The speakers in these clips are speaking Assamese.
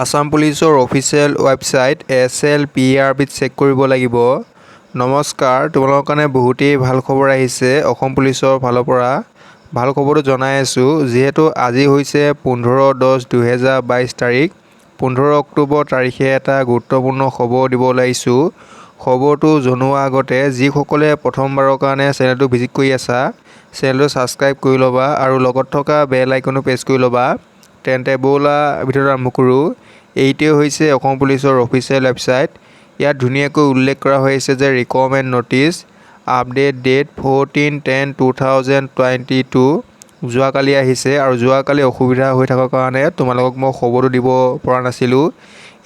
আসাম পুলিচৰ অফিচিয়েল ৱেবছাইট Slprb চেক কৰিব লাগিব। নমস্কাৰ, তোমালোকৰ কাৰণে বহুতেই ভাল খবৰ আহিছে অসম পুলিচৰ ফালৰ পৰা। ভাল খবৰটো জনাই আছোঁ, যিহেতু আজি হৈছে 15/10/2022 তাৰিখ। 15 অক্টোবৰ তাৰিখে এটা গুৰুত্বপূৰ্ণ খবৰ দিব ওলাইছোঁ। খবৰটো জনোৱাৰ আগতে যিসকলে প্ৰথমবাৰৰ কাৰণে চেনেলটো ভিজিট কৰি আছা, চেনেলটো ছাবস্ক্ৰাইব কৰি ল'বা আৰু লগত থকা বেল আইকনটো প্ৰেছ কৰি ল'বা। তেন্তে ব'লা ভিডিঅ'টো আৰম্ভ কৰোঁ। এইটোৱে হৈছে অসম পুলিচৰ অফিচিয়েল ৱেবছাইট। ইয়াত ধুনীয়াকৈ উল্লেখ কৰা হৈছে যে ৰিকমেণ্ড ন'টিছ আপডেট ডেট 14/10/2022 যোৱাকালি আহিছে আৰু যোৱাকালি অসুবিধা হৈ থকাৰ কাৰণে তোমালোকক মই খবৰটো দিব পৰা নাছিলোঁ।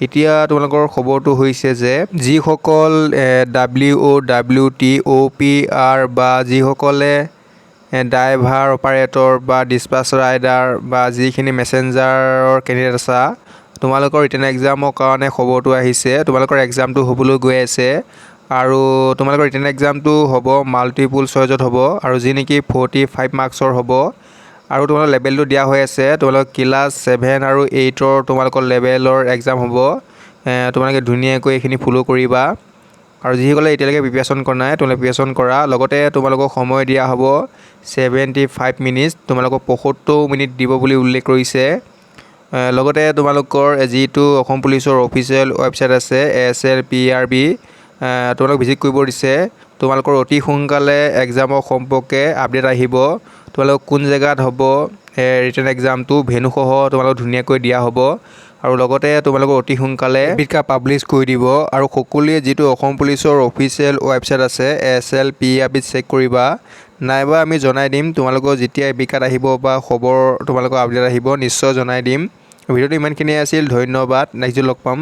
এতিয়া তোমালোকৰ খবৰটো হৈছে যে যিসকল WOWTOPR বা যিসকলে ড্ৰাইভাৰ অপাৰেটৰ বা ডিছপাচ ৰাইডাৰ বা যিখিনি মেছেঞ্জাৰৰ কেণ্ডিডেট আছা, তোমালোকৰ ৰিটেন এক্সামৰ কাৰণে খবৰটো আহিছে। তোমালোকৰ এক্সামটো হ'বলৈ গৈ আছে আৰু তোমালোকৰ ৰিটেন এক্সামটো হ'ব মাল্টিপুল চইজত হ'ব আৰু যি নেকি 45 মাৰ্কছৰ হ'ব আৰু তোমালোকৰ লেভেলটো দিয়া হৈ আছে। তোমালোকৰ ক্লাছ 7 আৰু 8ৰ তোমালোকৰ লেভেলৰ এক্সাম হ'ব। তোমালোকে ধুনীয়াকৈ এইখিনি ফ'ল' কৰিবা আৰু যিসকলে এতিয়ালৈকে প্ৰিপেৰেশ্যন কৰা নাই তোমালোকে প্ৰিপেৰেশ্যন কৰা। লগতে তোমালোকক সময় দিয়া হ'ব 75 মিনিট, তোমালোকক 75 মিনিট দিব বুলি উল্লেখ কৰিছে। লগতে তোমালোকৰ যিটো অসম পুলিচৰ অফিচিয়েল ৱেবছাইট আছে Slprb, তোমালোক ভিজিট কৰিব দিছে। তোমালোকৰ অতি সোনকালে এক্সামৰ সম্পৰ্কে আপডেট আহিব। তোমালোক কোন জেগাত হ'ব ৰিটেন এক্সামটো ভেনুসহ তোমালোক ধুনীয়াকৈ দিয়া হ'ব আৰু লগতে তোমালোকৰ অতি সোনকালে পাব্লিছ কৰি দিব। আৰু সকলোৱে যিটো অসম পুলিচৰ অফিচিয়েল ৱেবছাইট আছে Slprb চেক কৰিবা, নাইবা আমি জনাই দিম তোমালোকৰ যেতিয়া আহিব বা খবৰ তোমালোকৰ আপডেট আহিব নিশ্চয় জনাই দিম। ভিডিঅ'টো ইমানখিনিয়ে আছিল, ধন্যবাদ। নেক্সট লগ পাম।